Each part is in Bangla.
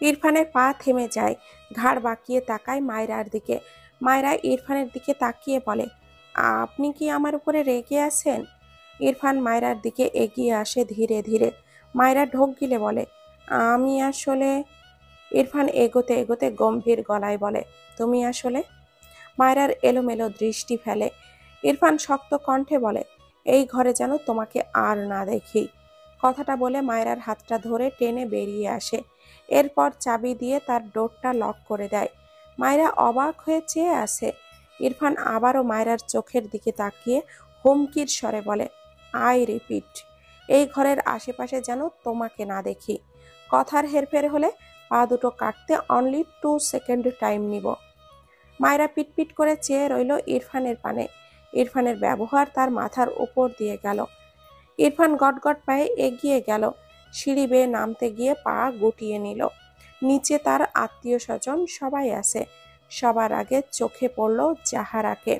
ইরফানের পা থেমে যায়, ঘাড় বাঁকিয়ে তাকায় মায়রার দিকে। মায়রা ইরফানের দিকে তাকিয়ে বলে, আপনি কি আমার উপরে রেগে আছেন? ইরফান মায়রার দিকে এগিয়ে আসে ধীরে ধীরে। মায়রা ঢোক গিলে বলে, আমি আসলে। ইরফান এগোতে এগোতে গম্ভীর গলায় বলে, তুমি আসলে। মায়রার এলোমেলো দৃষ্টি ফেলে। ইরফান শক্ত কণ্ঠে বলে, এই ঘরে যেন তোমাকে আর না দেখি। কথাটা বলে মায়রার হাতটা ধরে টেনে বেরিয়ে আসে। এরপর চাবি দিয়ে তার ডোরটা লক করে দেয়। মায়রা অবাক হয়ে চেয়ে আসে। ইরফান আবারও মায়রার চোখের দিকে তাকিয়ে হুমকির স্বরে বলে, আই রিপিট, এই ঘরের আশেপাশে যেন তোমাকে না দেখি। কথার হেরফের হলে পা দুটো কাটতে অনলি 2 সেকেন্ড টাইম নিব। মায়রা পিটপিট করে চেয়ে রইল ইরফানের পানে। ইরফানের ব্যবহার তার মাথার উপর দিয়ে গেল। ইরফান গটগট পায়ে এগিয়ে গেল। সিঁড়ি বেয়ে নামতে গিয়ে পা গুটিয়ে নিল। নিচে তার আত্মীয় স্বজন সবাই আছে। সবার আগে চোখে পড়ল জাহারাকে।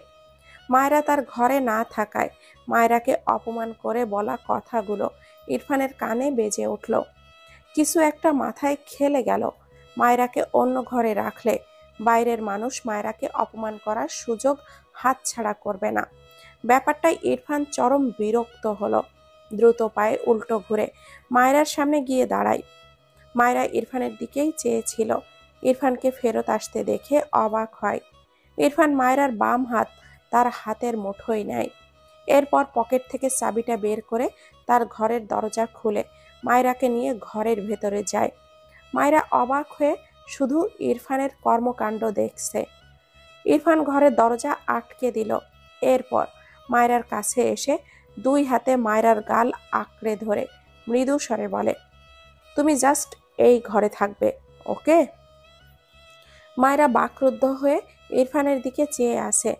মায়রা তার ঘরে না থাকায় মায়রাকে অপমান করে বলা কথাগুলো ইরফানের কানে বেজে উঠল। কিছু একটা মাথায় খেলে গেল। মায়রাকে অন্য ঘরে রাখলে বাইরের মানুষ মায়রাকে অপমান করার সুযোগ হাতছাড়া করবে না। ব্যাপারটায় ইরফান চরম বিরক্ত হলো। দ্রুত পায়ে উল্টো ঘুরে মায়রার সামনে গিয়ে দাঁড়ায়। মায়রা ইরফানের দিকেই চেয়েছিল। ইরফানকে ফেরত আসতে দেখে অবাক হয়। ইরফান মায়রার বাম হাত তার হাতের মুঠোয় নেয়। এরপর পকেট থেকে চাবিটা বের করে তার ঘরের দরজা খুলে মায়রাকে নিয়ে ঘরের ভেতরে যায়। মায়রা অবাক হয়ে শুধু ইরফানের কর্মকাণ্ড দেখছে। ইরফান ঘরের দরজা আটকে দিল। এরপর মায়রার কাছে এসে দুই হাতে মায়রার গাল আঁকড়ে ধরে মৃদু স্বরে বলে, তুমি জাস্ট এই ঘরে থাকবে, ওকে? মায়রা বাকরুদ্ধ হয়ে ইরফানের দিকে চেয়ে আসে।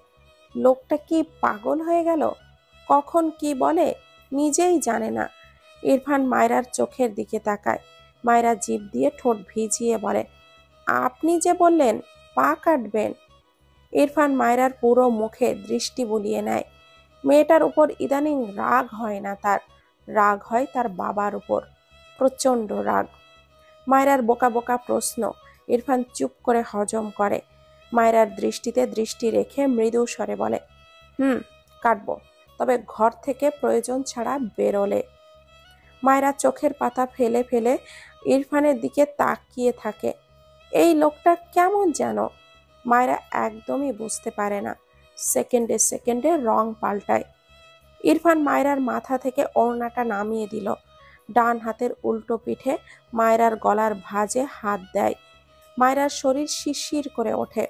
লোকটা কি পাগল হয়ে গেল? কখন কি বলে নিজেই জানে না। ইরফান মায়রার চোখের দিকে তাকায়। মায়রা জিভ দিয়ে ঠোঁট ভিজিয়ে বলে, আপনি যে বললেন পা কাটবেন। ইরফান মায়রার পুরো মুখে দৃষ্টি বুলিয়ে নেয়। মেয়েটার উপর ইদানিং রাগ হয় না তার, রাগ হয় তার বাবার উপর, প্রচণ্ড রাগ। মায়রার বোকা বোকা প্রশ্ন ইরফান চুপ করে হজম করে। মায়রার দৃষ্টিতে দৃষ্টি রেখে মৃদু স্বরে বলে, কাটবো, তবে ঘর থেকে প্রয়োজন ছাড়া বেরোলে। মায়রা চোখের পাতা ফেলে ফেলে ইরফানের দিকে তাকিয়ে থাকে। এই লোকটা কেমন যেন মায়রা একদমই বুঝতে পারে না। সেকেন্ডে সেকেন্ডে রং পাল্টায়। ইরফান মায়রার মাথা থেকে ওড়নাটা নামিয়ে দিল। ডান হাতের উল্টো পিঠে মায়রার গলার ভাঁজে হাত দেয়। মায়রার শরীর শিরশির করে ওঠে।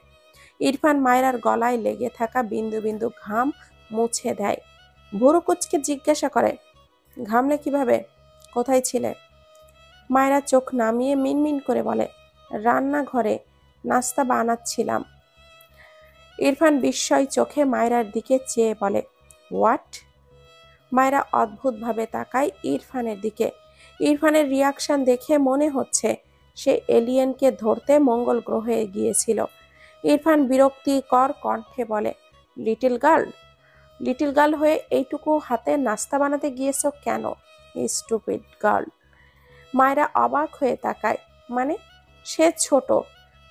ইরফান মায়রার গলায় লেগে থাকা বিন্দু বিন্দু ঘাম মুছে দেয়। ভুরু কুচকে জিজ্ঞাসা করে, ঘামলে কিভাবে? কোথায় ছিলে? মায়রা চোখ নামিয়ে মিনমিন করে বলে, রান্নাঘরে নাস্তা বানাচ্ছিলাম। ইরফান বিস্ময় চোখে মায়রার দিকে চেয়ে বলে, হোয়াট? মায়রা অদ্ভুতভাবে তাকায় ইরফানের দিকে। ইরফানের রিয়াকশন দেখে মনে হচ্ছে সে এলিয়েনকে ধরতে মঙ্গল গ্রহে গিয়েছিল। ইরফান বিরক্তিকর কণ্ঠে বলে, লিটল গার্ল? লিটল গার্ল হয়ে এইটুকু হাতে নাস্তা বানাতে গিয়েছো কেন, স্টুপিড গার্ল? মায়রা অবাক হয়ে তাকায়। মানে? সে ছোট,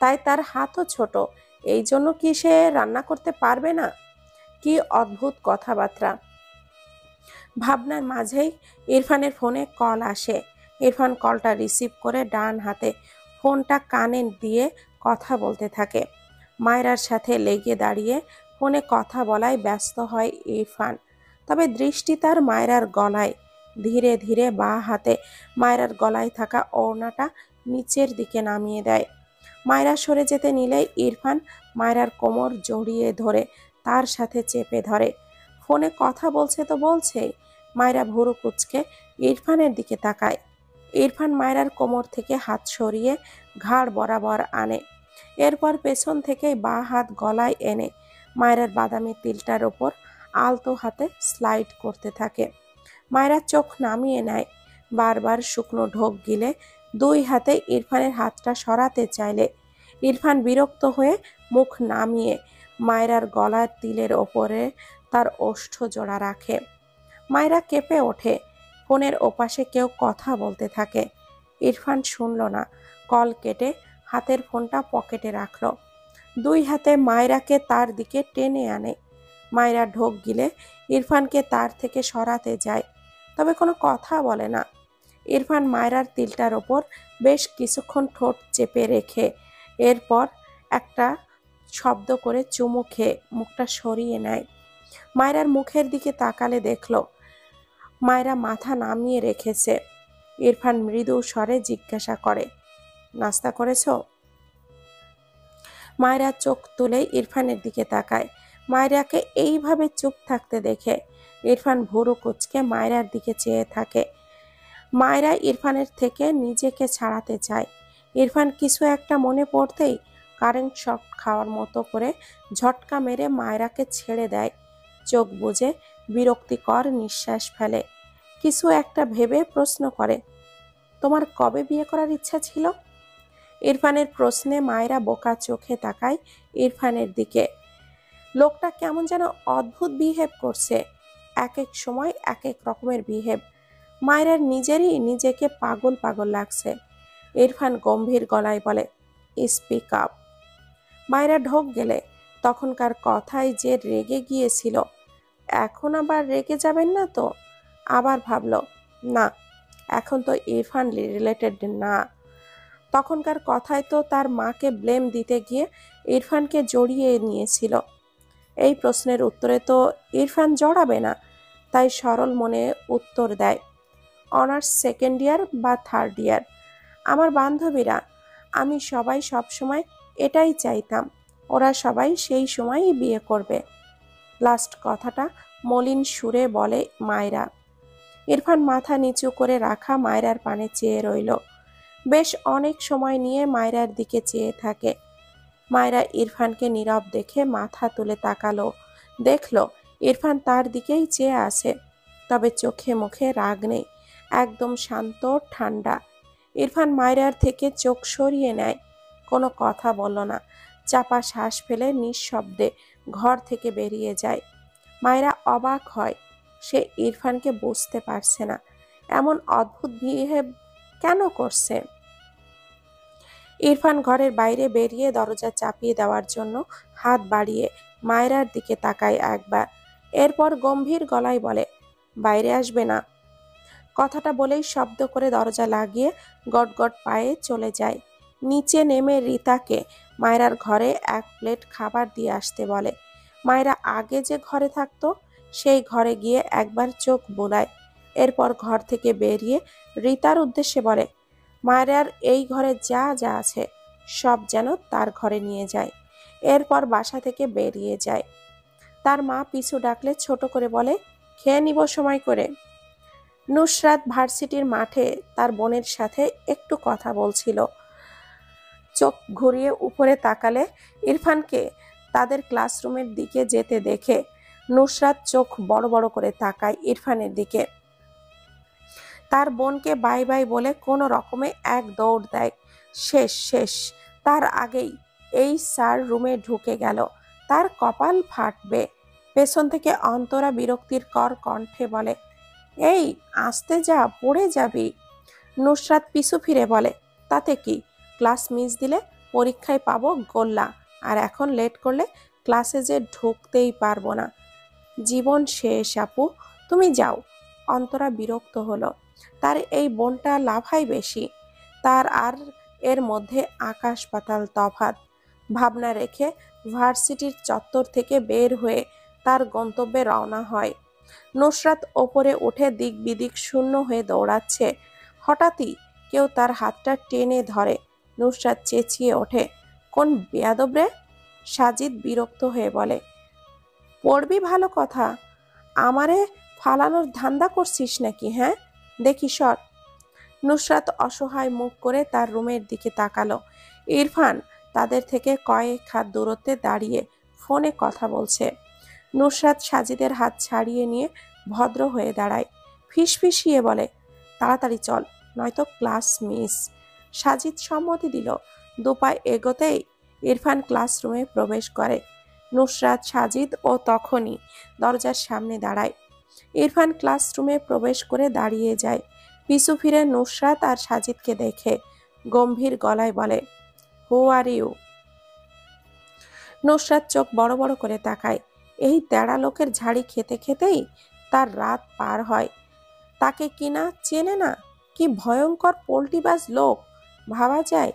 তাই তার হাতও ছোট, এই জন্য কি সে রান্না করতে পারবে না? কি অদ্ভুত কথাবার্তা। ভাবনার মাঝেই ইরফানের ফোনে কল আসে। ইরফান কলটা রিসিভ করে ডান হাতে ফোনটা কানে দিয়ে কথা বলতে থাকে। মায়রার সাথে লেগে দাঁড়িয়ে ফোনে কথা বলায় ব্যস্ত হয় ইরফান। তবে দৃষ্টি তার মায়রার গলায়। ধীরে ধীরে বাঁ হাতে মায়রার গলায় থাকা ওড়নাটা নিচের দিকে নামিয়ে দেয়। মায়রা সরে যেতে নিলেই ইরফান মায়রার কোমর জড়িয়ে ধরে তার সাথে চেপে ধরে। ফোনে কথা বলছে তো বলছেই। মায়রা ভুরু কুচকে ইরফানের দিকে তাকায়। ইরফান মায়রার কোমর থেকে হাত সরিয়ে ঘাড় বরাবর আনে। এরপর পেছন থেকে বাঁ হাত গলায় এনে মায়রার বাদামি তিলটার ওপর আলতো হাতে স্লাইড করতে থাকে। মায়রা চোখ নামিয়ে নেয়। বারবার শুকনো ঢোক গিলে দুই হাতে ইরফানের হাতটা সরাতে চাইলে ইরফান বিরক্ত হয়ে মুখ নামিয়ে মায়রার গলার তিলের ওপরে তার ওষ্ঠ জোড়া রাখে। মায়রা কেঁপে ওঠে। ফোনের ওপাশে কেউ কথা বলতে থাকে। ইরফান শুনল না, কল কেটে হাতের ফোনটা পকেটে রাখল। দুই হাতে মায়রাকে তার দিকে টেনে আনে। মায়রা ঢোক গিলে ইরফানকে তার থেকে সরাতে যায়, তবে কোনো কথা বলে না। ইরফান মায়রার তিলটার ওপর বেশ কিছুক্ষণ ঠোঁট চেপে রেখে এরপর একটা শব্দ করে চুমু খেয়ে মুখটা সরিয়ে নেয়। মায়রার মুখের দিকে তাকালে দেখল মায়রা মাথা নামিয়ে রেখেছে। ইরফান মৃদু স্বরে জিজ্ঞাসা করে, নাস্তা করেছো? মায়রা চোখ তুলে ইরফানের দিকে তাকায়। মায়রাকে এইভাবে চুপ থাকতে দেখে ইরফান ভুরু কুঁচকে মায়রার দিকে চেয়ে থাকে। মায়রা ইরফানের থেকে নিজেকে ছাড়াতে চায়। ইরফান কিছু একটা মনে পড়তেই কারেন্ট শক খাওয়ার মতো করে ঝটকা মেরে মায়রাকে ছেড়ে দেয়। চোখ বুজে বিরক্তিকর নিঃশ্বাস ফেলে। কিছু একটা ভেবে প্রশ্ন করে, তোমার কবে বিয়ে করার ইচ্ছা ছিল? ইরফানের প্রশ্নে মায়রা বোকা চোখে তাকায় ইরফানের দিকে। লোকটা কেমন যেন অদ্ভুত বিহেভ করছে, এক এক সময় এক এক রকমের বিহেভ। মায়রার নিজেরই নিজেকে পাগল পাগল লাগছে। ইরফান গম্ভীর গলায় বলে, স্পিক আপ। মায়রা ঢোক গেলে তখনকার কথায় যে রেগে গিয়েছিল, এখন আবার রেগে যাবেন না তো? আবার ভাবল, না, এখন তো ইরফান রিলেটেড না। তখনকার কথায় তো তার মাকে ব্লেম দিতে গিয়ে ইরফানকে জড়িয়ে নিয়েছিল। এই প্রশ্নের উত্তরে তো ইরফান জড়াবে না, তাই সরল মনে উত্তর দেয়, অনার্স সেকেন্ড ইয়ার বা থার্ড ইয়ার। আমার বান্ধবীরা, আমি সবাই সবসময় এটাই চাইতাম, ওরা সবাই সেই সময়ই বিয়ে করবে। লাস্ট কথাটা মলিন সুরে বলে মায়রা। ইরফান মাথা নিচু করে রাখা মায়রার পানে চেয়ে রইল। বেশ অনেক সময় নিয়ে মায়রার দিকে চেয়ে থাকে। মায়রা ইরফানকে নীরব দেখে মাথা তুলে তাকালো। দেখল ইরফান তার দিকেই চেয়ে আছে, তবে চোখে মুখে রাগ নেই, একদম শান্ত ঠান্ডা। ইরফান মায়রার থেকে চোখ সরিয়ে নেয়, কোনো কথা বলল না, চাপা শ্বাস ফেলে নিঃশব্দে ঘর থেকে বেরিয়ে যায়। মায়রা অবাক হয়, সে ইরফানকে বুঝতে পারছে না, এমন অদ্ভুত বিহেভ কেন করছে। ইরফান ঘরের বাইরে বেরিয়ে দরজা চাপিয়ে দেওয়ার জন্য হাত বাড়িয়ে মায়রার দিকে তাকায় একবার, এরপর গম্ভীর গলায় বলে, বাইরে আসবে না। কথাটা বলেই শব্দ করে দরজা লাগিয়ে গটগট পায়ে চলে যায়। নিচে নেমে রিতাকে মায়রার ঘরে এক প্লেট খাবার দিয়ে আসতে বলে। মায়রা আগে যে ঘরে থাকতো সেই ঘরে গিয়ে একবার চোখ বোলায়, এরপর ঘর থেকে বেরিয়ে রিতার উদ্দেশ্যে বলে, মায়রার এই ঘরে যা যা আছে সব যেন তার ঘরে নিয়ে যায়। এরপর বাসা থেকে বেরিয়ে যায়। তার মা পিছু ডাকলে ছোট করে বলে, খেয়ে নিব সময় করে। নুসরাত ভার্সিটির মাঠে তার বোনের সাথে একটু কথা বলছিল। চোখ ঘুরিয়ে উপরে তাকালে ইরফানকে তাদের ক্লাসরুমের দিকে যেতে দেখে নুসরাত চোখ বড় বড় করে তাকায় ইরফানের দিকে। তার বোনকে বাই বাই বলে কোনো রকমে এক দৌড় দেয়। শেষ শেষ, তার আগেই এই স্যার রুমে ঢুকে গেল, তার কপাল ফাটবে। পেছন থেকে অন্তরা বিরক্তির কর কণ্ঠে বলে, এই আস্তে যা, পড়ে যাবি। নুসরাত পিছু ফিরে বলে, তাতে কি, ক্লাস মিস দিলে পরীক্ষায় পাবো গোল্লা, আর এখন লেট করলে ক্লাসে যে ঢুকতেই পারবো না। জীবন শেষ আপু, তুমি যাও। অন্তরা বিরক্ত হলো, তার এই বোনটা লাফাই বেশি, তার আর এর মধ্যে আকাশ পাতাল তফাৎ। ভাবনা রেখে ভার্সিটির চত্বর থেকে বের হয়ে তার গন্তব্যে রওনা হয়। নুসরাত ওপরে উঠে দিক বিদিক শূন্য হয়ে দৌড়াচ্ছে। হঠাৎই কেউ তার হাতটা টেনে ধরে। নুসরাত চেঁচিয়ে ওঠে, কোন বেয়াদব রে? সাজিদ বিরক্ত হয়ে বলে, পড়বি ভালো কথা, আমারে ফালানোর ধান্দা করছিস নাকি? হ্যাঁ, দেখি সর। নুসরাত অসহায় মুখ করে তার রুমের দিকে তাকালো। ইরফান তাদের থেকে কয়েক হাত দূরত্বে দাঁড়িয়ে ফোনে কথা বলছে। নুসরাত সাজিদের হাত ছাড়িয়ে নিয়ে ভদ্র হয়ে দাঁড়ায়, ফিসফিসিয়ে বলে, তাড়াতাড়ি চল, নয়তো ক্লাস মিস। সাজিদ সম্মতি দিল। দুপায় এগোতেই ইরফান ক্লাসরুমে প্রবেশ করে। নুসরাত, সাজিদ ও তখনই দরজার সামনে দাঁড়ায়। ইরফান ক্লাসরুমে প্রবেশ করে দাঁড়িয়ে যায়। পিছু ফিরে নুসরাত আর সাজিদকে দেখে গম্ভীর গলায় বলে, হু আর ইউ? নুসরাত চোখ বড় বড় করে তাকায়। এই তেড়া লোকের ঝাড়ি খেতে খেতেই তার রাত পার হয়। তাকে কিনা চেনে না? কি ভয়ঙ্কর পোল্টিবাজ লোক, ভাবা যায়।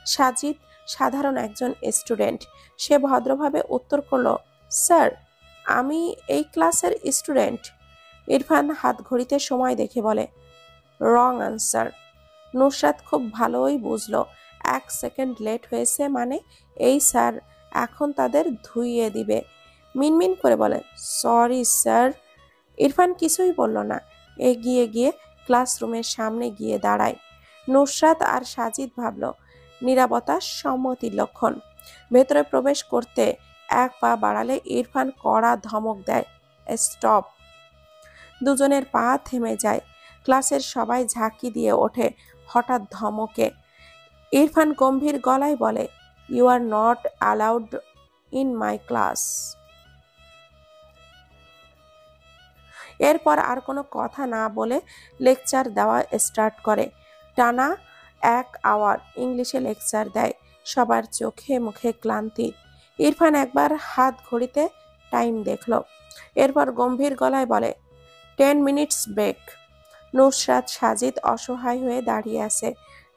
সাজিদ সাধারণ একজন স্টুডেন্ট। সে ভদ্রভাবে উত্তর করল, স্যার, আমি এই ক্লাসের স্টুডেন্ট। ইরফান হাত ঘড়িতে সময় দেখে বলে, রং আনসার। নুসরাত খুব ভালোই বুঝলো 1 সেকেন্ড লেট হয়েছে মানে এই স্যার এখন তাদের ধুইয়ে দিবে। মিনমিন করে বলে, সরি স্যার। ইরফান কিছুই বলল না, এগিয়ে গিয়ে ক্লাসরুমের সামনে গিয়ে দাঁড়ায়। নুসরাত আর সাজিদ ভাবল নীরবতা সম্মতির লক্ষণ। ভেতরে প্রবেশ করতে 1 পা বাড়ালে ইরফান কড়া ধমক দেয়, স্টপ। দুজনের পা থেমে যায়। ক্লাসের সবাই ঝাঁকি দিয়ে ওঠে হঠাৎ ধমকে। ইরফান গম্ভীর গলায় বলে, you are not allowed in my class. এরপর আর কোনো কথা না বলে লেকচার দেওয়া স্টার্ট করে। টানা 1 আওয়ার ইংলিশে লেকচার দেয়। সবার চোখে মুখে ক্লান্তি। ইরফান একবার হাত ঘড়িতে টাইম দেখল, এরপর গম্ভীর গলায় বলে, 10 মিনিটস ব্রেক। নুসরাত সাজিদ অসহায় হয়ে দাঁড়িয়ে আছে।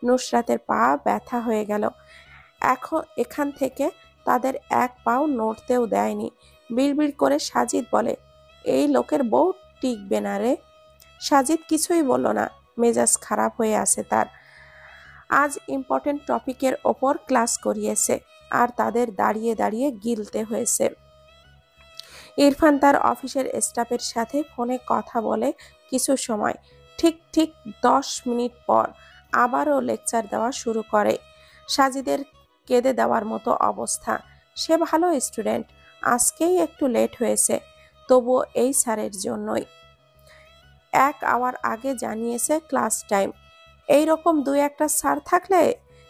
নুসরাতের পা ব্যথা হয়ে গেল। এখান থেকে তাদের 1 পাও নড়তেও দেয়নি। বিড়বিড় করে সাজিদ বলে, এই লোকের বউ টিকবে না রে। সাজিদ কিছুই বলল না, মেজাজ খারাপ হয়ে আছে তার। আজ ইম্পর্টেন্ট টপিকের ওপর ক্লাস করিয়েছে আর তাদের দাঁড়িয়ে দাঁড়িয়ে গিলতে হয়েছে। ইরফান তার অফিসের স্টাফের সাথে ফোনে কথা বলে কিছু সময়। ঠিক 10 মিনিট পর আবারও লেকচার দেওয়া শুরু করে। সাজিদের কেঁদে দেওয়ার মতো অবস্থা। সে ভালো স্টুডেন্ট, আজকেই একটু লেট হয়েছে, তবুও এই স্যারের জন্যই। 1 আওয়ার আগে জানিয়েছে ক্লাস টাইম। এইরকম 2-1টা স্যার থাকলে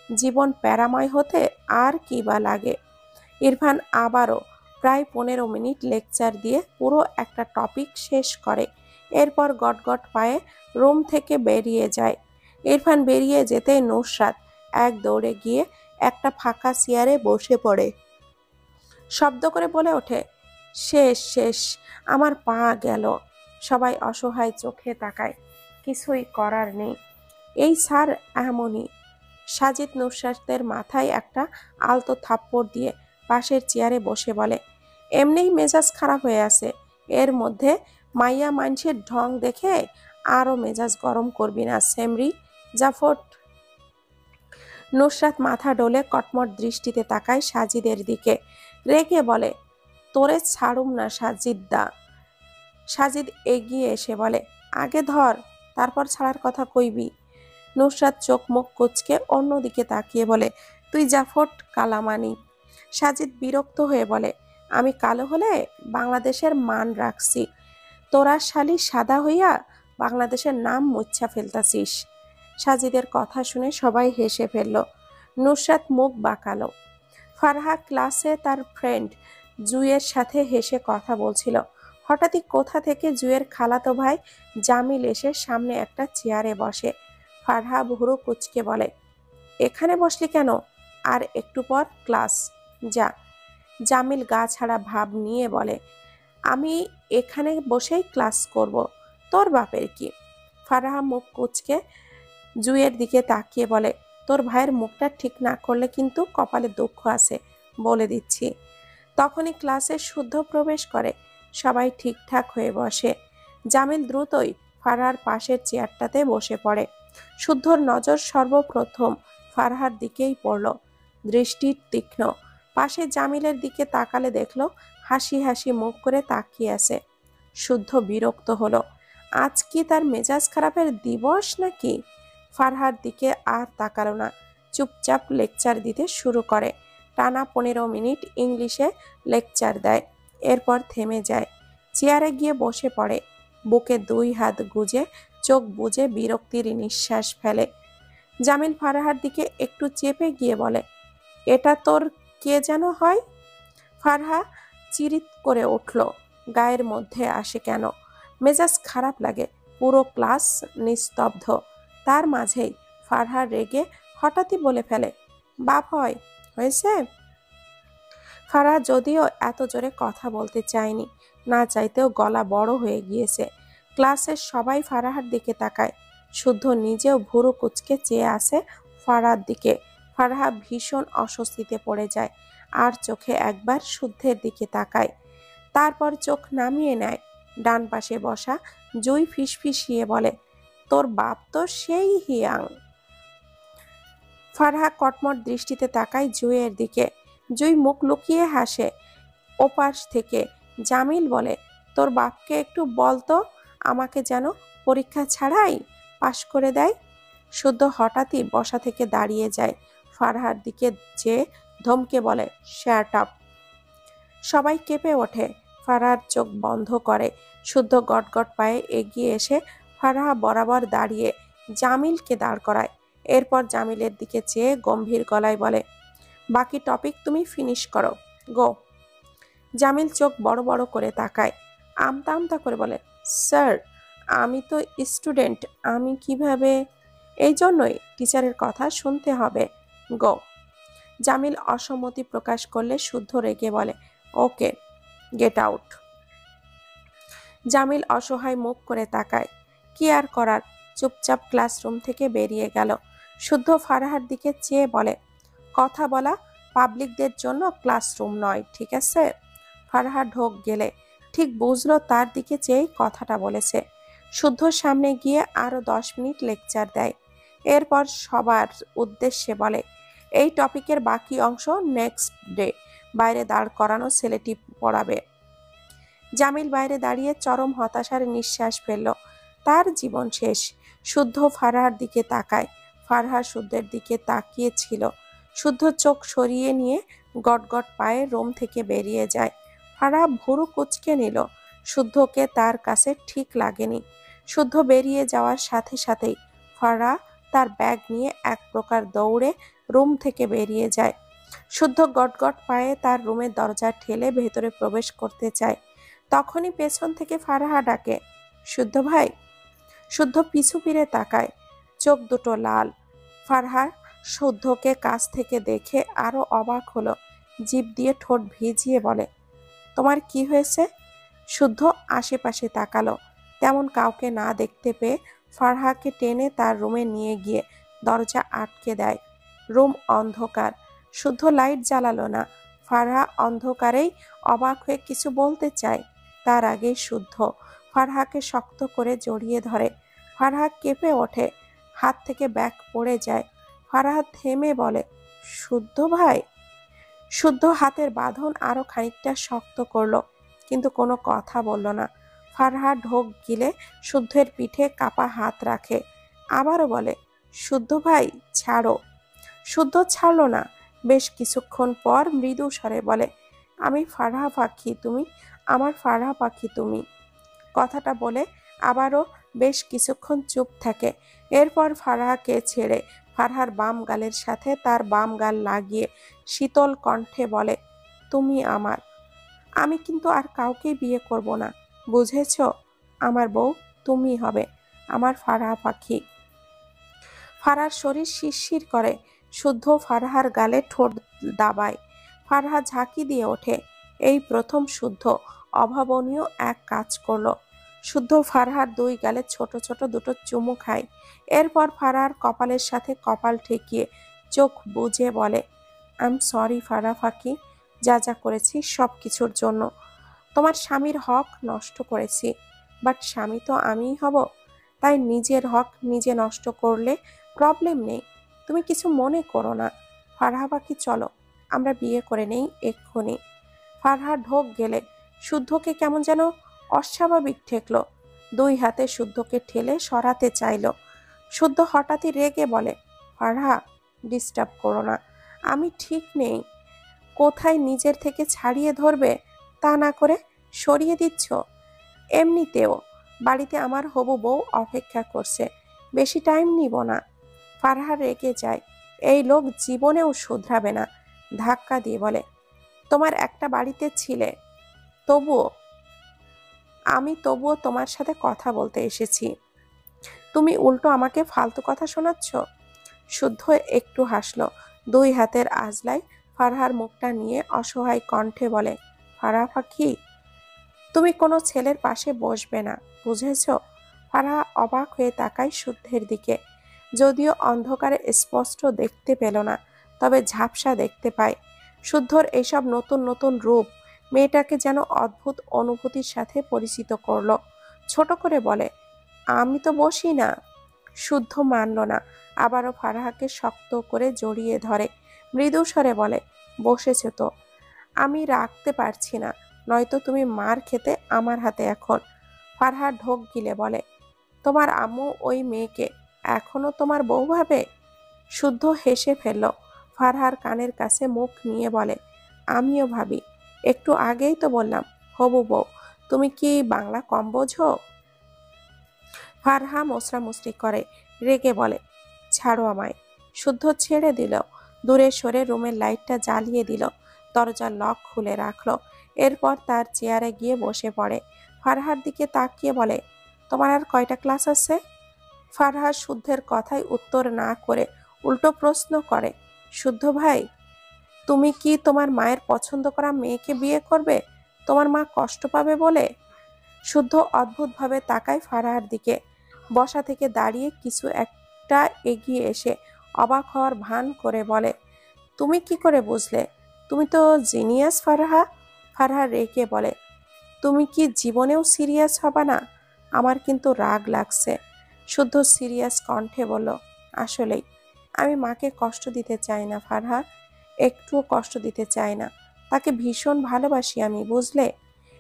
জীবন প্যারাময় হতে আর কি বা লাগে। ইরফান আবারও প্রায় 15 মিনিট লেকচার দিয়ে পুরো একটা টপিক শেষ করে। এরপর গটগট পায়ে রুম থেকে বেরিয়ে যায়। ইরফান বেরিয়ে যেতেই নুসরাত এক দৌড়ে গিয়ে একটা ফাঁকা চেয়ারে বসে পড়ে। শব্দ করে বলে ওঠে, শেষ শেষ, আমার পা গেল। সবাই অসহায় চোখে তাকায়। কিছুই করার নেই, এই স্যার এমনই। সাজিদ নুসরাতের মাথায় একটা আলতো থাপ্পড় দিয়ে পাশের চেয়ারে বসে বলে, এমনিই মেজাজ খারাপ হয়ে আছে, এর মধ্যে মাইয়া মানুষের ঢং দেখে আরো মেজাজ গরম করবি না সেমরি, জাফট। নুসরাত মাথা ডলে কটমট দৃষ্টিতে তাকায় সাজিদের দিকে। রেগে বলে, তোরে ছাড়ুম না সাজিদদা। সাজিদ এগিয়ে এসে বলে, আগে ধর, তারপর ছাড়ার কথা কইবি। নুসরাত চোখ মুখ কুঁচকে অন্যদিকে তাকিয়ে বলে, তুই জাফট কালামানি। সাজিদ বিরক্ত হয়ে বলে, আমি কালো হলে বাংলাদেশের মান রাখছি, তোরা শালি সাদা হইয়া বাংলাদেশের নাম মুচ্ছা ফেলতাছিস। সাজিদের কথা শুনে সবাই হেসে ফেলল। নুসরাত মুখ বাঁকালো। ফারহা ক্লাসে তার ফ্রেন্ড জুয়ের সাথে হেসে কথা বলছিল। হঠাৎই কোথা থেকে জুয়ের খালাতো ভাই জামিল এসে সামনে একটা চেয়ারে বসে। ফারহা ভুরু কুঁচকে বলে, এখানে বসলি কেন? আর একটু পর ক্লাস, যা। জামিল গা ছাড়া ভাব নিয়ে বলে, আমি এখানে বসেই ক্লাস করব, তোর বাপের কি? ফারহা মুখ কুঁচকে জুয়ের দিকে তাকিয়ে বলে, তোর ভাইয়ের মুখটা ঠিক না করলে কিন্তু কপালে দুঃখ আছে, বলে দিচ্ছি। তখনই ক্লাসে শুদ্ধ প্রবেশ করে। সবাই ঠিকঠাক হয়ে বসে। জামিল দ্রুতই ফারহার পাশের চেয়ারটাতে বসে পড়ে। শুদ্ধর নজর সর্বপ্রথম ফারহার দিকেই পড়ল, দৃষ্টি তীক্ষ্ণ। পাশে জামিলের দিকে তাকালে দেখল হাসি হাসি মুখ করে তাকিয়ে আছে। শুদ্ধ বিরক্ত হলো। আজ কি তার মেজাজ খারাপের দিবস নাকি? ফারহার দিকে আর তাকালো না, চুপচাপ লেকচার দিতে শুরু করে। টানা 15 মিনিট ইংলিশে লেকচার দেয়, এরপর থেমে যায়। চেয়ারে গিয়ে বসে পড়ে। বুকে 2 হাত গুজে চোখ বুজে বিরক্তির নিঃশ্বাস ফেলে। জামিল ফারহার দিকে একটু চেপে গিয়ে বলে, এটা তোর কে যেন হয়? ফারহা চিরিত করে উঠল, গায়ের মধ্যে আসে কেন? মেজাজ খারাপ লাগে, পুরো ক্লাস নিস্তব্ধ। তার মাঝেই ফারহা রেগে হঠাৎই বলে ফেলে, বাপ হয় হয়েছে। ফারহা যদিও এত জোরে কথা বলতে চায়নি, না চাইতেও গলা বড় হয়ে গিয়েছে। ক্লাসের সবাই ফারাহার দিকে তাকায়। শুদ্ধ নিজেও ভুরু কুঁচকে চেয়ে আসে ফারহার দিকে। ফারহা ভীষণ অস্বস্তিতে পড়ে যায় আর চোখে একবার শুদ্ধের দিকে তাকায়, তারপর চোখ নামিয়ে নেয়। ডান পাশে বসা জুই ফিসফিসিয়ে বলে, তোর বাপ তো সেই হিয়াং। ফারহা কটমট দৃষ্টিতে তাকায় জুইয়ের দিকে। জুই মুখ লুকিয়ে হাসে। ওপাশ থেকে জামিল বলে, তোর বাপকে একটু বল তো আমাকে যেন পরীক্ষা ছাড়াই পাশ করে দেয়। শুদ্ধ হঠাৎই বসা থেকে দাঁড়িয়ে যায়। ফারহার দিকে যে ধমকে বলে, শ্যাট আপ। সবাই কেঁপে ওঠে। ফারহার চোখ বন্ধ করে। শুদ্ধ গটগট পায়ে এগিয়ে এসে ফারহা বরাবর দাঁড়িয়ে জামিলকে দাঁড় করায়। এরপর জামিলের দিকে চেয়ে গম্ভীর গলায় বলে, বাকি টপিক তুমি ফিনিশ করো, গো। জামিল চোখ বড় বড় করে তাকায়, আমতা আমতা করে বলে, স্যার আমি তো স্টুডেন্ট, আমি কিভাবে। এই জন্যই টিচারের কথা শুনতে হবে, গো। জামিল অসম্মতি প্রকাশ করলে শুদ্ধ রেগে বলে, ওকে, গেট আউট। জামিল অসহায় মুখ করে তাকায়। কি আর করার, চুপচাপ ক্লাসরুম থেকে বেরিয়ে গেল। শুদ্ধ ফারহার দিকে চেয়ে বলে, কথা বলা পাবলিকদের জন্য ক্লাসরুম নয়, ঠিক আছে। ফারহা ঢোক গেলে ঠিক বুঝলো তার দিকে চেয়েই কথাটা বলেছে। শুদ্ধর সামনে গিয়ে আরো 10 মিনিট লেকচার দেয়। এরপর সবার উদ্দেশ্যে বলে, এই টপিকের বাকি অংশ নেক্সট ডে বাইরে দাঁড় করানো ছেলেটি পড়াবে। জামিল বাইরে দাঁড়িয়ে চরম হতাশার নিঃশ্বাস ফেলল। তার জীবন শেষ। শুদ্ধ ফারহার দিকে তাকায়। ফারহা শুদ্ধের দিকে তাকিয়ে ছিল। শুদ্ধ চোখ সরিয়ে নিয়ে গটগট পায়ে রুম থেকে বেরিয়ে যায়। ফারহা ভুরু কুঁচকে নিল। শুদ্ধকে তার কাছে ঠিক লাগেনি। শুদ্ধ বেরিয়ে যাওয়ার সাথে সাথেই ফারহা তার ব্যাগ নিয়ে এক প্রকার দৌড়ে রুম থেকে বেরিয়ে যায়। শুদ্ধ গটগট পায়ে তার রুমের দরজা ঠেলে ভেতরে প্রবেশ করতে চায়। তখনই পেছন থেকে ফারহা ডাকে, শুদ্ধ ভাই। শুদ্ধ পিছু ফিরে তাকায়, চোখ দুটো লাল। ফারহা শুদ্ধকে কাছ থেকে দেখে আরো অবাক হলো। জিভ দিয়ে ঠোঁট ভিজিয়ে বলে, তোমার কি হয়েছে। শুদ্ধ আশেপাশে তাকালো। তেমন কাউকে না দেখতে পেয়ে ফারহাকে টেনে তার রুমে নিয়ে গিয়ে দরজা আটকে দেয়। রুম অন্ধকার। শুদ্ধ লাইট জ্বালালো না। ফারহা অন্ধকারেই অবাক হয়ে কিছু বলতে চায়, তার আগেই শুদ্ধ ফারহাকে শক্ত করে জড়িয়ে ধরে। ফারহা কেঁপে ওঠে, হাত থেকে ব্যাগ পড়ে যায়। ফারহা থেমে বলে, শুদ্ধ ভাই। শুদ্ধ হাতের বাঁধন আরো খানিকটা শক্ত করলো, কিন্তু কোনো কথা বলল না। ফারহা ঢোক গিলে শুদ্ধের পিঠে কাপা হাত রাখে। আবারও বলে, শুদ্ধ ভাই ছাড়ো। শুদ্ধ ছাড়লো না। বেশ কিছুক্ষণ পর মৃদু স্বরে বলে, আমি ফারহা পাখি, তুমি আমার ফারহা পাখি তুমি। কথাটা বলে আবারও বেশ কিছুক্ষণ চুপ থাকে। এরপর ফারহাকে ছেড়ে ফারহার বাম গালের সাথে তার বাম গাল লাগিয়ে শীতল কণ্ঠে বলে, তুমি আমার। আমি কিন্তু আর কাউকেই বিয়ে করব না, বুঝেছ। আমার বউ তুমি হবে, আমার ফারহা পাখি। ফারহার শরীর শিরশির করে। শুদ্ধ ফারহার গালে ঠোঁট দাবায়। ফারহা ঝাঁকি দিয়ে ওঠে। এই প্রথম শুদ্ধ অভাবনীয় এক কাজ করলো। শুদ্ধ ফারহার দুই গালে ছোট ছোট দুটো চুমু খায়। এরপর ফারহার কপালের সাথে কপাল ঠেকিয়ে চোখ বুজে বলে, আই এম সরি ফারহা পাখি, যা যা করেছি সব কিছুর জন্য। তোমার স্বামীর হক নষ্ট করেছি, বাট স্বামী তো আমিই হব। তাই নিজের হক নিজে নষ্ট করলে প্রবলেম নেই। তুমি কিছু মনে করো না। ফারহা পাখি চলো, আমরা বিয়ে করে নেই এক্ষুনি। ফারহা ঢোক গেলে শুদ্ধকে কেমন যেন অস্বাভাবিক ঠেকলো। দুই হাতে শুদ্ধকে ঠেলে সরাতে চাইল। শুদ্ধ হঠাৎই রেগে বলে, ফারহা ডিস্টার্ব করো না, আমি ঠিক নেই। কোথায় নিজের থেকে ছাড়িয়ে ধরবে, তা না করে সরিয়ে দিচ্ছ। এমনিতেও বাড়িতে আমার হবু বউ অপেক্ষা করছে, বেশি টাইম নিব না। ফারহা রেগে যায়, এই লোক জীবনেও শুধরাবে না। ধাক্কা দিয়ে বলে, তোমার একটা বাড়িতে ছিলে, তবুও তবুও তোমার সাথে কথা বলতে এসেছি। তুমি উল্টো আমাকে ফালতু কথা শোনাচ্ছ। শুদ্ধ একটু হাসলো, দুই হাতের আজলায় ফারহার মুখটা নিয়ে অসহায় কণ্ঠে বলে, ফারহা পাখি, তুমি কোনো ছেলের পাশে বসবে না, বুঝেছ? ফারহা অবাক হয়ে তাকায় শুদ্ধের দিকে। যদিও অন্ধকারে স্পষ্ট দেখতে পেল না, তবে ঝাপসা দেখতে পায়। শুদ্ধর এইসব নতুন নতুন রূপ মেয়েটাকে যেন অদ্ভুত অনুভূতির সাথে পরিচিত করলো। ছোট করে বলে, আমি তো বসি না। শুদ্ধ মানল না, আবারও ফারহাকে শক্ত করে জড়িয়ে ধরে মৃদু স্বরে বলে, বসেছে তো, আমি রাখতে পারছি না, নয়তো তুমি মার খেতে আমার হাতে এখন। ফারহা ঢোক গিলে বলে, তোমার আম্মু ওই মেয়েকে এখনো তোমার বউ ভাবে? শুদ্ধ হেসে ফেলল, ফারহার কানের কাছে মুখ নিয়ে বলে, আমিও ভাবি, একটু আগেই তো বললাম হবু বউ, তুমি কি বাংলা কম বোঝো? ফারহা মোছড়ামুছড়ি করে, রেগে বলে, ছাড়ো আমায়। শুদ্ধ ছেড়ে দিল, দূরে সরে রুমের লাইটটা জ্বালিয়ে দিল, দরজার লক খুলে রাখলো। এরপর তার চেয়ারে গিয়ে বসে পড়ে। ফারহার দিকে তাকিয়ে বলে, তোমার আর কয়টা ক্লাস আছে? ফারহা শুদ্ধের কথায় উত্তর না করে উল্টো প্রশ্ন করে, শুদ্ধ ভাই, তুমি কি তোমার মায়ের পছন্দ করা মেয়েকে বিয়ে করবে তোমার মা কষ্ট পাবে বলে? শুদ্ধ অদ্ভুতভাবে তাকায় ফারহার দিকে। বসা থেকে দাঁড়িয়ে কিছু একটা এগিয়ে এসে অবাক হওয়ার ভান করে বলে, তুমি কি করে বুঝলে? তুমি তো জিনিয়াস ফারহা। ফারহা রেগে বলে, তুমি কি জীবনেও সিরিয়াস হবে না? আমার কিন্তু রাগ লাগছে। শুদ্ধ সিরিয়াস কণ্ঠে বলল, আসলেই আমি মাকে কষ্ট দিতে চাই না ফারহা, একটুও কষ্ট দিতে চাই না। তাকে ভীষণ ভালোবাসি আমি, বুঝলে?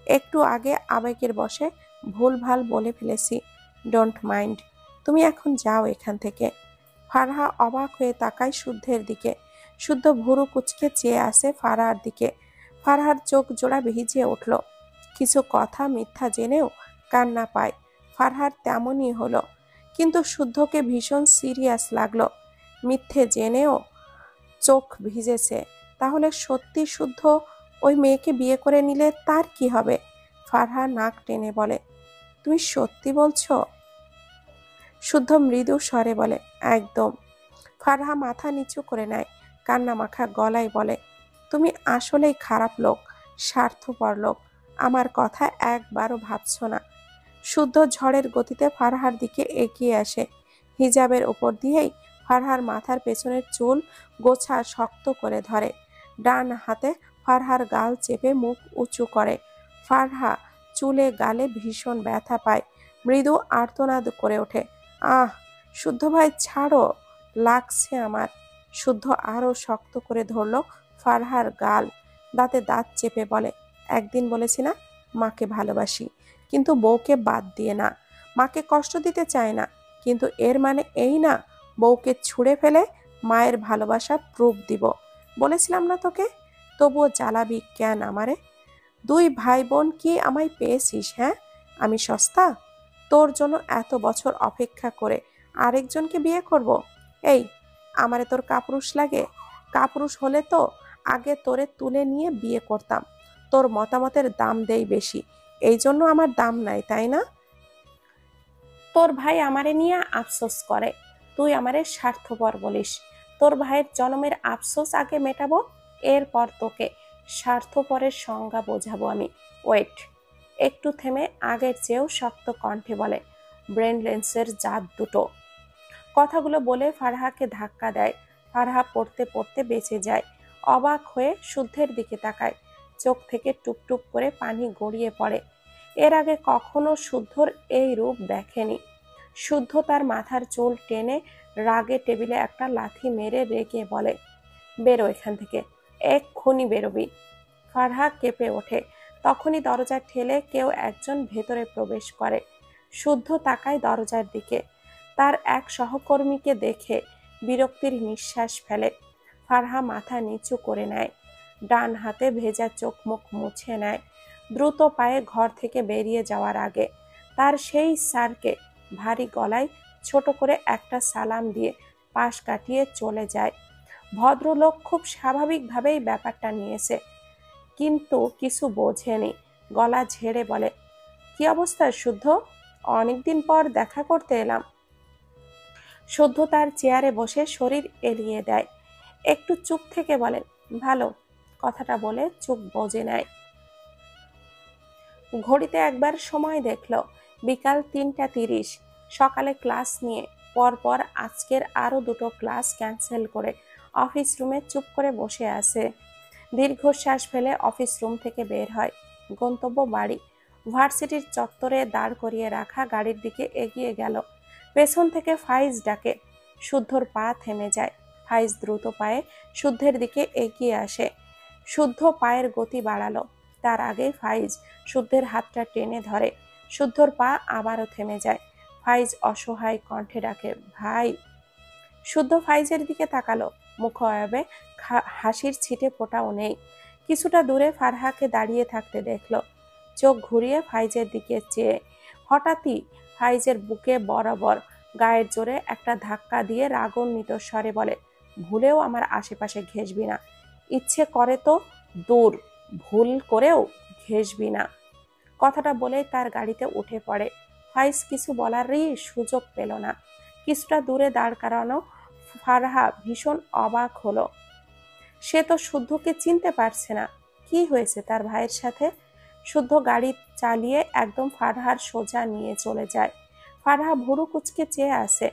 একটু আগে আবেগের বশে ভুলভাল বলে ফেলেছি, ডোন্ট মাইন্ড। তুমি এখন যাও এখান থেকে। ফারহা অবাক হয়ে তাকায় শুদ্ধের দিকে। শুদ্ধ ভুরু কুচকে চেয়ে আসে ফারহার দিকে। ফারহার চোখ জোড়া ভিজে উঠল। কিছু কথা মিথ্যা জেনেও কান্না পায়, ফারহার তেমনই হলো। কিন্তু শুদ্ধকে ভীষণ সিরিয়াস লাগলো। মিথ্যে জেনেও চোখ ভিজেছে, তাহলে সত্যি শুদ্ধ ওই মেয়েকে বিয়ে করে নিলে তার কি হবে? ফারহা নাক টেনে বলে, তুমি সত্যি বলছো? শুদ্ধ মৃদু স্বরে বলে, একদম। ফারহা মাথা নিচু করে নেয়, কান্না মাখা গলায় বলে, তুমি আসলেই খারাপ লোক, স্বার্থপর লোক, আমার কথা একবারও ভাবছো না। শুদ্ধ ঝড়ের গতিতে ফারহার দিকে এগিয়ে আসে। হিজাবের উপর দিয়েই ফারহার মাথার পেছনের চুল গোছা শক্ত করে ধরে। ডান হাতে ফারহার গাল চেপে মুখ উঁচু করে। ফারহা চুলে গালে ভীষণ ব্যথা পায়, মৃদু আর্তনাদ করে ওঠে, আহ শুদ্ধ ভাই ছাড়ো, লাগছে আমার। শুদ্ধ আরো শক্ত করে ধরল ফারহার গাল, দাঁতে দাঁত চেপে বলে, একদিন বলেছি না মাকে ভালোবাসি, কিন্তু বউকে বাদ দিয়ে না। মাকে কষ্ট দিতে চায় না, কিন্তু এর মানে এই না বউকে ছুঁড়ে ফেলে মায়ের ভালোবাসা প্রুফ দিব। বলেছিলাম না তোকে? তবুও জ্বালাবি কেন আমারে? দুই ভাই বোন কি আমায় পেয়েছিস? হ্যাঁ, আমি সস্তা? তোর জন্য এত বছর অপেক্ষা করে আরেকজনকে বিয়ে করব? এই, আমারে তোর কাপুরুষ লাগে? কাপুরুষ হলে তো আগে তোরে তুলে নিয়ে বিয়ে করতাম। তোর মতামতের দাম দেই বেশি, এই জন্য আমার দাম নাই, তাই না? তোর ভাই আমারে নিয়ে আফসোস করে, তুই আমারে স্বার্থপর বলিস। তোর ভাইয়ের জন্মের আফসোস আগে মেটাবো, এরপর তোকে স্বার্থপরের সংজ্ঞা বোঝাবো আমি। ওয়েট। একটু থেমে আগের চেয়েও শক্ত কণ্ঠে বলে, ব্রেন লেন্সের জাত দুটো। কথাগুলো বলে ফারহাকে ধাক্কা দেয়। ফারহা পড়তে পড়তে বেঁচে যায়। অবাক হয়ে শুদ্ধের দিকে তাকায়, চোখ থেকে টুপটুপ করে পানি গড়িয়ে পড়ে। এর আগে কখনো শুদ্ধর এই রূপ দেখেনি। শুদ্ধ তার মাথার চুল টেনে রাগে টেবিলে একটা লাথি মেরে রেগে বলে, বেরো এখান থেকে, এক্ষুনি বেরোবি। ফারহা কেঁপে ওঠে। তখনই দরজা ঠেলে কেউ একজন ভেতরে প্রবেশ করে। শুদ্ধ তাকায় দরজার দিকে, তার এক সহকর্মীকে দেখে বিরক্তির নিঃশ্বাস ফেলে। ফারহা মাথা নিচু করে নেয়, ডান হাতে ভেজা চোখ মুখ মুছে নেয়। দ্রুত পায়ে ঘর থেকে বেরিয়ে যাওয়ার আগে তার সেই স্যারকে ভারী গলায় ছোট করে একটা সালাম দিয়ে পাশ কাটিয়ে চলে যায়। ভদ্রলোক খুব স্বাভাবিকভাবেই ব্যাপারটা নিয়েছে, কিন্তু কিছু বোঝেনি। গলা ঝেড়ে বলে, কি অবস্থা শুদ্ধ? অনেকদিন পর দেখা করতে এলাম। শুদ্ধ তার চেয়ারে বসে শরীর এলিয়ে দেয়। একটু চুপ থেকে বলেন, ভালো। কথাটা বলে চুপ বজে নেয়। ঘড়িতে একবার সময় দেখলো, বিকাল 3:30। সকালে ক্লাস নিয়ে পরপর আজকের আরো দুটো ক্লাস ক্যান্সেল করে অফিস রুমে চুপ করে বসে আছে। দীর্ঘশ্বাস ফেলে অফিস রুম থেকে বের হয়। গন্তব্য বাড়ি। ভার্সিটির চত্বরে দাঁড় করিয়ে রাখা গাড়ির দিকে এগিয়ে গেল। পেছন থেকে ফাইজ ডাকে। শুদ্ধর পা থেমে যায়। ফাইজ দ্রুত পায়ে শুদ্ধের দিকে এগিয়ে আসে। শুদ্ধ পায়ের গতি বাড়ালো। তার আগেই ফাইজ শুদ্ধের হাতটা টেনে ধরে। শুদ্ধর পা আবারও থেমে যায়। ফাইজ অসহায় কণ্ঠে ডাকে, ভাই। শুদ্ধ ফাইজের দিকে তাকালো। মুখায়বে হাসির ছিটে ফোঁটাও নেই। কিছুটা দূরে ফারহাকে দাঁড়িয়ে থাকতে দেখলো। চোখ ঘুরিয়ে ফাইজের দিকে চেয়ে হঠাৎই ফাইজের বুকে বরাবর গায়ের জোরে একটা ধাক্কা দিয়ে রাগান্বিত স্বরে বলে, ভুলেও আমার আশেপাশে ঘেঁষবি না। ইচ্ছে করে তো দূর, ভুল করেও ঘেঁষবি না। কথাটা বলে তার গাড়িতে উঠে পড়ে। ফাইজ কিছু বলারই সুযোগ পেল না। কিছুটা দূরে দাঁড় করানো ফারহা ভীষণ অবাক হলো। সে তো শুদ্ধকে চিনতে পারছে না। কি হয়েছে তার ভাইয়ের সাথে? শুদ্ধ গাড়ি চালিয়ে একদম ফারহার সোজা নিয়ে চলে যায়। ফারহা ভুরু কুচকে চেয়ে আসে।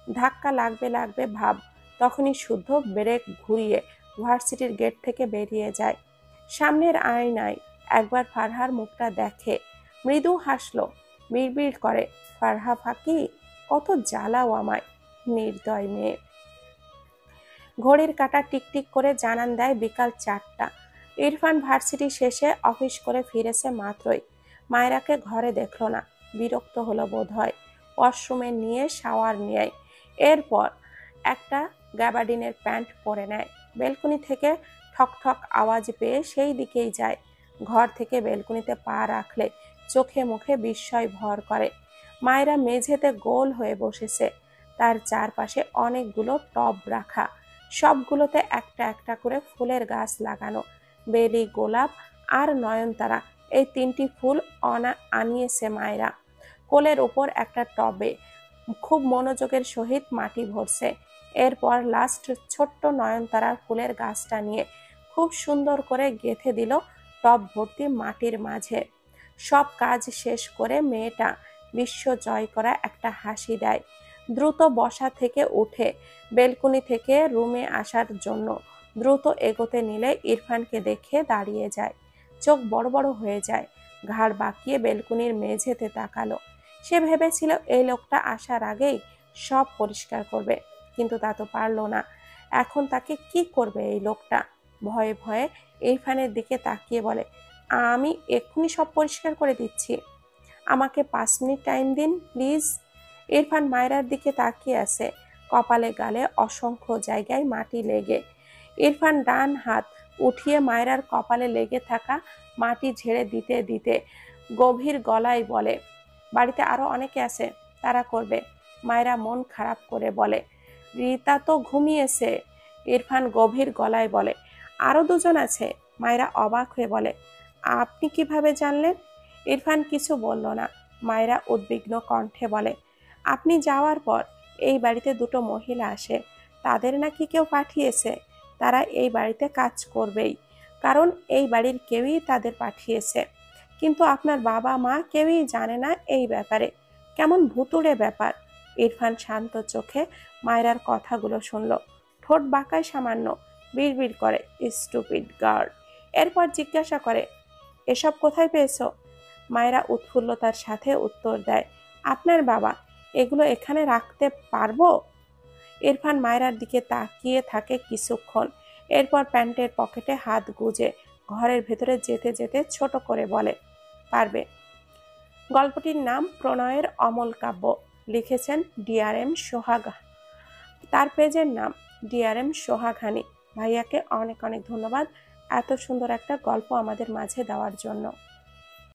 ধাক্কা লাগবে লাগবে ভাব। তখনই শুদ্ধ ব্রেক ঘুরিয়ে ভার্সিটির গেট থেকে বেরিয়ে যায়। সামনের আয়নায় একবার ফারহার মুখটা দেখে। মৃদু হাসলো। বিড়বিড় করে, ফারহা ফাঁকি, কত জ্বালাও আমায়, নির্দয় মেয়ে। ঘড়ির কাঁটা টিকটিক করে জানান দেয় বিকাল 4টা। ইরফান ভার্সিটি শেষে অফিস করে ফিরেছে মাত্রই। মায়রাকে ঘরে দেখলো না। বিরক্ত হলো বোধ হয়। ওয়াশরুমে নিয়ে শাওয়ার নেয়। এরপর একটা গ্যাবার্ডিনের প্যান্ট পরে নেয়। বেলকনি থেকে ঠক ঠক আওয়াজ পেয়ে সেই দিকেই যায়। ঘর থেকে বেলকনিতে পা রাখলে চোখে মুখে বিস্ময় ভর করে। মায়রা মেঝেতে গোল হয়ে বসেছে। তার চারপাশে অনেকগুলো টব রাখা। সবগুলোতে একটা একটা করে ফুলের গাছ লাগানো। বেলি, গোলাপ আর নয়নতারা, এই 3টি ফুল আনিয়েছে মায়রা। কোলের ওপর একটা টবে খুব মনোযোগের সহিত মাটি ভরছে। এরপর লাস্ট ছোট্ট নয়নতারার ফুলের গাছটা নিয়ে খুব সুন্দর করে গেঁথে দিল টব ভর্তি মাটির মাঝে। সব কাজ শেষ করে মেয়েটা বিশ্ব জয় করা একটা হাসি দেয়। দ্রুত বসা থেকে উঠে বেলকনি থেকে রুমে আসার জন্য দ্রুত এগোতে নিলে ইরফানকে দেখে দাঁড়িয়ে যায়। চোখ বড় বড় হয়ে যায়। ঘাড় বাঁকিয়ে বেলকনির মেঝেতে তাকালো। সে ভেবেছিল এই লোকটা আসার আগেই সব পরিষ্কার করবে, কিন্তু তা তো পারল না। এখন তাকে কি করবে এই লোকটা? ভয়ে ভয়ে ইরফানের দিকে তাকিয়ে বলে, আমি এক্ষুনি সব পরিষ্কার করে দিচ্ছি, আমাকে 5 মিনিট টাইম দিন প্লিজ। ইরফান মায়রার দিকে তাকিয়ে আছে। কপালে গালে অসংখ্য জায়গায় মাটি লেগে। ইরফান ডান হাত উঠিয়ে মায়রার কপালে লেগে থাকা মাটি ঝেড়ে দিতে দিতে গভীর গলায় বলে, বাড়িতে আরো অনেকে আছে, তারা করবে। মায়রা মন খারাপ করে বলে, রিতা তো ঘুমিয়েছে। ইরফান গভীর গলায় বলে, আরো 2জন আছে। মায়রা অবাক হয়ে বলে, আপনি কিভাবে জানলেন? ইরফান কিছু বলল না। মায়রা উদ্বিগ্ন কণ্ঠে বলে, আপনি যাওয়ার পর এই বাড়িতে 2টো মহিলা আসে। তাদের নাকি কেউ পাঠিয়েছে। তারা এই বাড়িতে কাজ করবেই, কারণ এই বাড়ির কেউই তাদের পাঠিয়েছে। কিন্তু আপনার বাবা মা কেউই জানে না এই ব্যাপারে। কেমন ভুতুড়ে ব্যাপার। ইরফান শান্ত চোখে মায়রার কথাগুলো শুনল। ঠোঁট বাঁকায় সামান্য। বিড়বিড় করে, স্টুপিড গার্ল। এরপর জিজ্ঞাসা করে, এসব কোথায় পেয়েছো? মায়রা উৎফুল্লতার সাথে উত্তর দেয়, আপনার বাবা। এগুলো এখানে রাখতে পারবো? ইরফান মায়রার দিকে তাকিয়ে থাকে কিছুক্ষণ। এরপর প্যান্টের পকেটে হাত গুজে ঘরের ভেতরে যেতে যেতে ছোট করে বলে, পারবে। গল্পটির নাম প্রণয়ের অমল কাব্য। লিখেছেন ডিআরএম সোহাগ। তার পেজের নাম ডিআরএম সোহাগানি। ভাইয়াকে অনেক অনেক ধন্যবাদ এত সুন্দর একটা গল্প আমাদের মাঝে দেওয়ার জন্য।